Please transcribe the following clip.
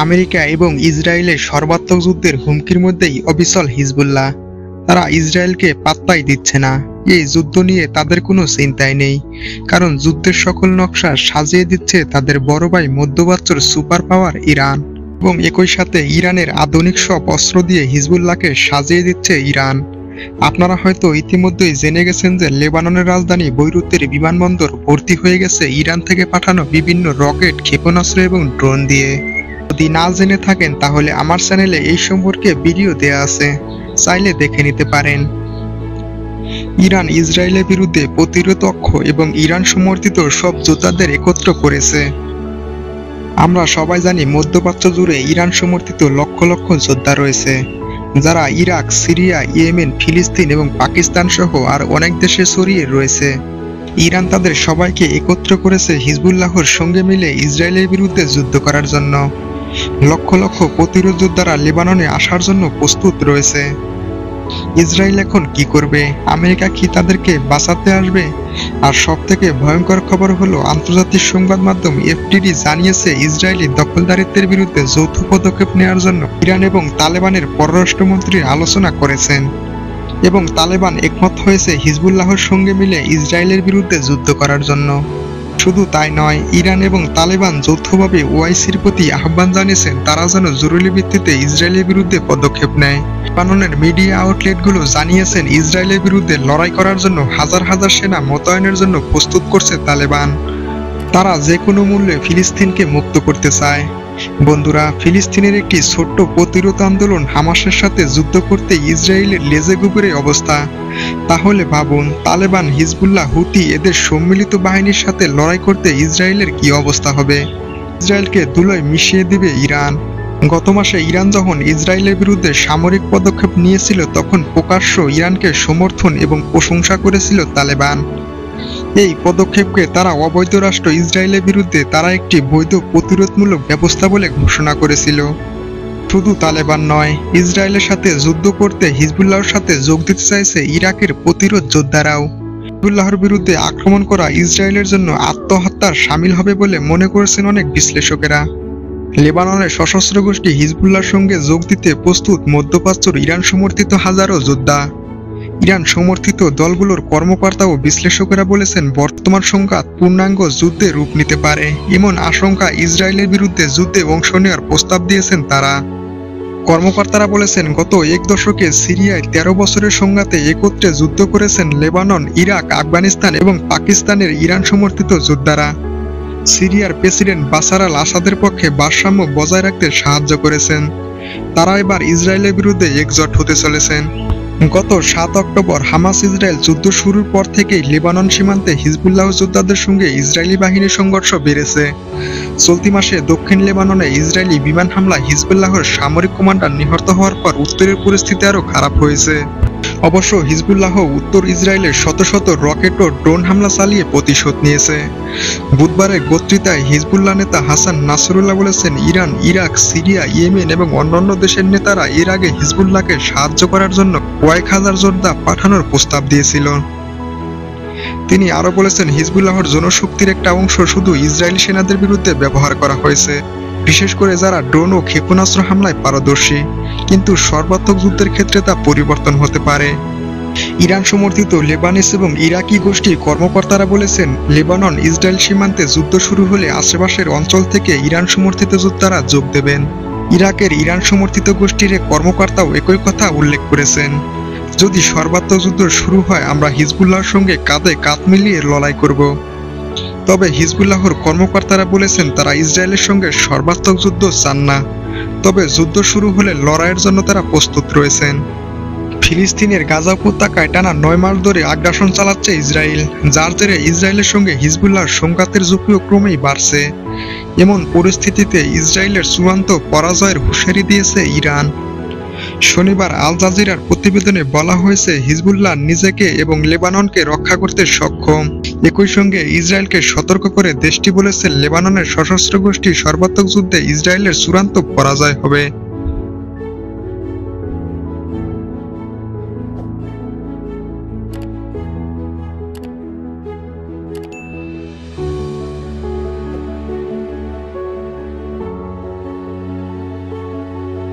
America এবং ইসরায়েলের সর্বাত্মক যুদ্ধের হুমকির মধ্যেই অবিচল হিজবুল্লাহ। তারা ইসরায়েলকে পাত্তাই দিচ্ছে না। এই যুদ্ধ নিয়ে তাদের কোনো চিন্তাই নেই, কারণ যুদ্ধের সকল নকশা সাজিয়ে দিচ্ছে তাদের বড় ভাই মধ্যপ্রাচ্যের সুপার পাওয়ার ইরান, এবং একই সাথে ইরানের আধুনিক সব অস্ত্র দিয়ে হিজবুল্লাহকে সাজিয়ে দিচ্ছে ইরান। আপনারা হয়তো ইতিমধ্যেই জেনে গেছেন যে লেবাননের রাজধানী বৈরুতের বিমানবন্দর ভর্তি হয়ে গেছে ইরান থেকে পাঠানো বিভিন্ন রকেট, ক্ষেপণাস্ত্র এবং ড্রোন দিয়ে। যদি না জেনে থাকেন তাহলে আমার চ্যানেলে এই সম্পর্কে ভিডিও দেয়া আছে, চাইলে দেখে নিতে পারেন। ইরান ইসরায়েলের বিরুদ্ধে প্রতিরোধ অক্ষ এবং ইরান সমর্থিত সব যোদ্ধাদের একত্র করেছে। আমরা সবাই জানি মধ্যপ্রাচ্য জুড়ে ইরান সমর্থিত লক্ষ লক্ষ যোদ্ধা রয়েছে, যারা ইরাক, সিরিয়া, ইয়েমেন, ফিলিস্তিন এবং পাকিস্তান সহ আর অনেক দেশে ছড়িয়ে রয়েছে। ইরান তাদের সবাইকে একত্র করেছে হিজবুল্লাহর সঙ্গে মিলে ইসরায়েলের বিরুদ্ধে যুদ্ধ করার জন্য। লক্ষ লক্ষ প্রতিরোধ যোদ্ধারা লেবাননে আসার জন্য প্রস্তুত রয়েছে। ইসরায়েল এখন কি করবে? আমেরিকা কি তাদেরকে বাঁচাতে আসবে? আর সবথেকে ভয়ঙ্কর খবর হলো, আন্তর্জাতিক সংবাদ মাধ্যম এফটিডি জানিয়েছে ইসরায়েলি দখলদারিত্বের বিরুদ্ধে যৌথ পদক্ষেপ নেওয়ার জন্য ইরান এবং তালেবানের পররাষ্ট্রমন্ত্রী আলোচনা করেছেন, এবং তালেবান একমত হয়েছে হিজবুল্লাহর সঙ্গে মিলে ইসরায়েলের বিরুদ্ধে যুদ্ধ করার জন্য। শুধু তাই নয়, ইরান এবং তালেবান যৌথভাবে ওআইসির প্রতি আহ্বান জানিয়েছেন তারা যেন জরুরি ভিত্তিতে ইসরায়েলের বিরুদ্ধে পদক্ষেপ নেয়। লেবাননের মিডিয়া আউটলেটগুলো জানিয়েছেন ইসরায়েলের বিরুদ্ধে লড়াই করার জন্য হাজার হাজার সেনা মোতায়েনের জন্য প্রস্তুত করছে তালেবান। তারা যে কোনো মূল্যে ফিলিস্তিনকে মুক্ত করতে চায়। বন্ধুরা, ফিলিস্তিনের একটি ছোট্ট প্রতিরোধ আন্দোলন হামাসের সাথে যুদ্ধ করতে ইসরায়েলের লেজে গুবরে অবস্থা। তাহলে ভাবুন, তালেবান, হিজবুল্লাহ, হুতি এদের সম্মিলিত বাহিনীর সাথে লড়াই করতে ইসরায়েলের কি অবস্থা হবে? ইসরায়েলকে ধুলোয় মিশিয়ে দিবে ইরান। গত মাসে ইরান যখন ইসরায়েলের বিরুদ্ধে সামরিক পদক্ষেপ নিয়েছিল, তখন প্রকাশ্য ইরানকে সমর্থন এবং প্রশংসা করেছিল তালেবান। এই পদক্ষেপকে তারা অবৈধ রাষ্ট্র ইসরায়েলের বিরুদ্ধে তারা একটি বৈধ প্রতিরোধমূলক ব্যবস্থা বলে ঘোষণা করেছিল। শুধু তালেবান নয়, ইসরায়েলের সাথে যুদ্ধ করতে হিজবুল্লাহর সাথে যোগ দিতে চাইছে ইরাকের প্রতিরোধ যোদ্ধারাও। হিজবুল্লাহর বিরুদ্ধে আক্রমণ করা ইসরায়েলের জন্য আত্মহত্যার শামিল হবে বলে মনে করছেন অনেক বিশ্লেষকেরা। লেবাননের সশস্ত্র গোষ্ঠী হিজবুল্লাহর সঙ্গে যোগ দিতে প্রস্তুত মধ্যপ্রাচ্যের ইরান সমর্থিত হাজারো যোদ্ধা। ইরান সমর্থিত দলগুলোর কর্মকর্তা ও বিশ্লেষকেরা বলেছেন, বর্তমান সংঘাত পূর্ণাঙ্গ যুদ্ধে রূপ নিতে পারে এমন আশঙ্কা ইসরায়েলের বিরুদ্ধে যুদ্ধে অংশ নেওয়ার প্রস্তাব দিয়েছেন তারা। কর্মকর্তারা বলেছেন, গত এক দশকে সিরিয়ায় 13 বছরের সংঘাতে একত্রে যুদ্ধ করেছেন লেবানন, ইরাক, আফগানিস্তান এবং পাকিস্তানের ইরান সমর্থিত যোদ্ধারা। সিরিয়ার প্রেসিডেন্ট বাশার আল আসাদের পক্ষে ভারসাম্য বজায় রাখতে সাহায্য করেছেন। তারা এবার ইসরায়েলের বিরুদ্ধে একজোট হতে চলেছেন। গত 7 অক্টোবর হামাস ইসরায়েল যুদ্ধ শুরুর পর থেকেই লেবানন সীমান্তে হিজবুল্লাহ যোদ্ধাদের সঙ্গে ইসরায়েলি বাহিনীর সংঘর্ষ বেড়েছে। চলতি মাসে দক্ষিণ লেবাননে ইসরায়েলি বিমান হামলায় হিজবুল্লাহর সামরিক কমান্ডার নিহত হওয়ার পর উত্তরের পরিস্থিতি আরও খারাপ হয়েছে। অবশ্য হিজবুল্লাহ উত্তর ইসরায়েলের শত শত রকেট ও ড্রোন হামলা চালিয়ে প্রতিশোধ নিয়েছে। বুধবারের বক্তৃতায় হিজবুল্লাহ নেতা হাসান নাসরুল্লাহ বলেছেন, ইরান, ইরাক, সিরিয়া, ইয়েমেন এবং অন্যান্য দেশের নেতারা এর আগে হিজবুল্লাহকে সাহায্য করার জন্য কয়েক হাজার যোদ্ধা পাঠানোর প্রস্তাব দিয়েছিল। তিনি আরও বলেছেন, হিজবুল্লাহর জনশক্তির একটা অংশ শুধু ইসরায়েলি সেনাদের বিরুদ্ধে ব্যবহার করা হয়েছে, বিশেষ করে যারা ড্রোন ও ক্ষেপণাস্ত্র হামলায় পারদর্শী, কিন্তু সর্বাত্মক যুদ্ধের ক্ষেত্রে তা পরিবর্তন হতে পারে। ইরান সমর্থিত লেবানিস এবং ইরাকি গোষ্ঠীর কর্মকর্তারা বলেছেন, লেবানন ইসরায়েল সীমান্তে যুদ্ধ শুরু হলে আশেপাশের অঞ্চল থেকে ইরান সমর্থিত যোদ্ধারা যোগ দেবেন। ইরাকের ইরান সমর্থিত গোষ্ঠীর এক কর্মকর্তাও একই কথা উল্লেখ করেছেন, যদি সর্বাত্মক যুদ্ধ শুরু হয় আমরা হিজবুল্লাহর সঙ্গে কাঁধে কাঁধ মিলিয়ে লড়াই করব। তবে হিজবুল্লাহর কর্মকর্তারা বলেছেন, তারা ইসরায়েলের সঙ্গে সর্বাত্মক যুদ্ধ চান না, তবে যুদ্ধ শুরু হলে লড়াইয়ের জন্য তারা প্রস্তুত রয়েছেন। ফিলিস্তিনের গাজা উপত্যকায় টানা 9 মাস ধরে আগ্রাসন চালাচ্ছে ইসরায়েল, যার জেরে ইসরায়েলের সঙ্গে হিজবুল্লাহর সংঘাতের ঝুঁকিও ক্রমেই বাড়ছে। এমন পরিস্থিতিতে ইসরায়েলের চূড়ান্ত পরাজয়ের হুঁশিয়ারি দিয়েছে ইরান। শনিবার আল জাজিরার প্রতিবেদনে বলা হয়েছে, হিজবুল্লাহ নিজেকে এবং লেবাননকে রক্ষা করতে সক্ষম। একই সঙ্গে ইসরায়েলকে সতর্ক করে দেশটি বলেছে, লেবাননের সশস্ত্র গোষ্ঠী সর্বাত্মক যুদ্ধে ইসরায়েলের চূড়ান্ত পরাজয় হবে।